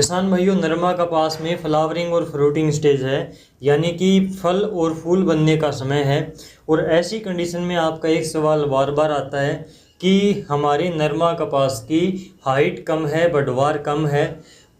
किसान भाइयों, नरमा कपास में फ्लावरिंग और फ्रूटिंग स्टेज है, यानी कि फल और फूल बनने का समय है। और ऐसी कंडीशन में आपका एक सवाल बार बार आता है कि हमारे नरमा कपास की हाइट कम है, बढ़वार कम है।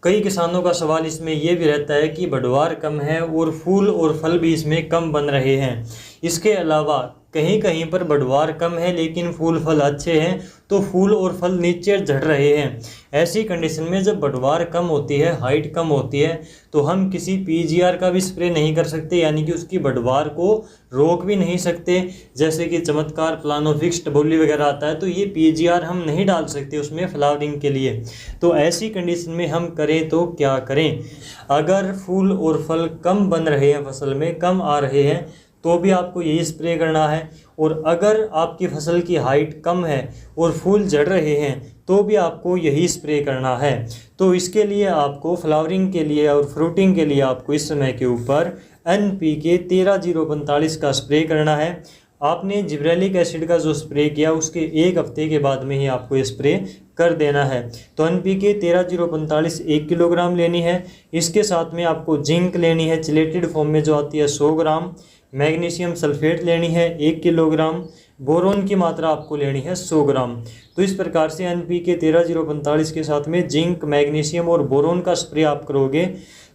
कई किसानों का सवाल इसमें यह भी रहता है कि बढ़वार कम है और फूल और फल भी इसमें कम बन रहे हैं। इसके अलावा कहीं कहीं पर बढ़वार कम है लेकिन फूल फल अच्छे हैं, तो फूल और फल नीचे झड़ रहे हैं। ऐसी कंडीशन में जब बढ़वार कम होती है, हाइट कम होती है, तो हम किसी पीजीआर का भी स्प्रे नहीं कर सकते, यानी कि उसकी बढ़वार को रोक भी नहीं सकते। जैसे कि चमत्कार, प्लानोफिक्स, टबोली वगैरह आता है, तो ये पीजीआर हम नहीं डाल सकते उसमें फ्लावरिंग के लिए। तो ऐसी कंडीशन में हम करें तो क्या करें? अगर फूल और फल कम बन रहे हैं, फसल में कम आ रहे हैं, तो भी आपको यही स्प्रे करना है। और अगर आपकी फसल की हाइट कम है और फूल झड़ रहे हैं, तो भी आपको यही स्प्रे करना है। तो इसके लिए आपको फ्लावरिंग के लिए और फ्रूटिंग के लिए आपको इस समय के ऊपर NPK 13-045 का स्प्रे करना है। आपने जिब्रेलिक एसिड का जो स्प्रे किया उसके एक हफ्ते के बाद में ही आपको ये स्प्रे कर देना है। तो NPK 13-045 1 किलोग्राम लेनी है। इसके साथ में आपको जिंक लेनी है, चिलेटेड फॉर्म में जो आती है 100 ग्राम। मैग्नीशियम सल्फेट लेनी है 1 किलोग्राम। बोरोन की मात्रा आपको लेनी है 100 ग्राम। तो इस प्रकार से NPK 13-045 के साथ में जिंक, मैग्नीशियम और बोरोन का स्प्रे आप करोगे,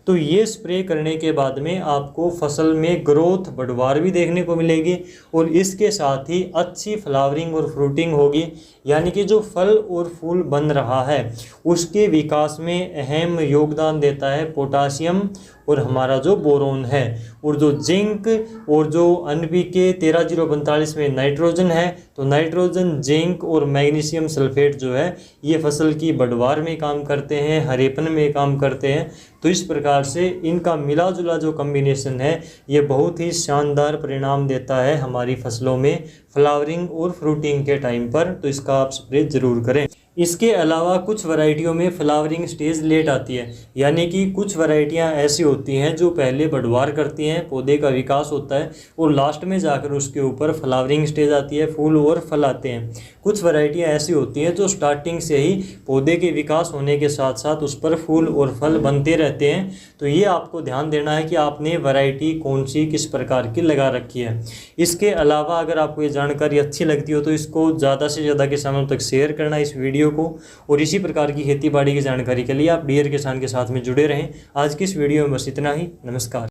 तो ये स्प्रे करने के बाद में आपको फसल में ग्रोथ, बढ़वार भी देखने को मिलेगी और इसके साथ ही अच्छी फ्लावरिंग और फ्रूटिंग होगी। यानी कि जो फल और फूल बन रहा है उसके विकास में अहम योगदान देता है पोटासियम और हमारा जो बोरोन है। और जो जिंक और जो NPK 13-045 में नाइट्रोजन है, तो नाइट्रोजन, जिंक और मैग्नीशियम सल्फेट जो है ये फसल की बढ़वार में काम करते हैं, हरेपन में काम करते हैं। तो इस प्रकार से इनका मिला जुला जो कम्बिनेशन है ये बहुत ही शानदार परिणाम देता है हमारी फसलों में फ्लावरिंग और फ्रूटिंग के टाइम पर। तो इसका आप स्प्रे ज़रूर करें। इसके अलावा कुछ वैरायटियों में फ्लावरिंग स्टेज लेट आती है, यानी कि कुछ वैरायटियां ऐसी होती हैं जो पहले बढ़वार करती हैं, पौधे का विकास होता है और लास्ट में जाकर उसके ऊपर फ्लावरिंग स्टेज आती है, फूल और फल आते हैं। कुछ वैरायटियां ऐसी होती हैं जो स्टार्टिंग से ही पौधे के विकास होने के साथ साथ उस पर फूल और फल बनते रहते हैं। तो ये आपको ध्यान देना है कि आपने वैरायटी कौन सी, किस प्रकार की लगा रखी है। इसके अलावा अगर आपको ये जानकारी अच्छी लगती हो तो इसको ज़्यादा से ज़्यादा किसानों तक शेयर करना इस वीडियो को। और इसी प्रकार की खेती बाड़ी की जानकारी के लिए आप डीयर किसान के साथ में जुड़े रहें। आज की इस वीडियो में बस इतना ही। नमस्कार।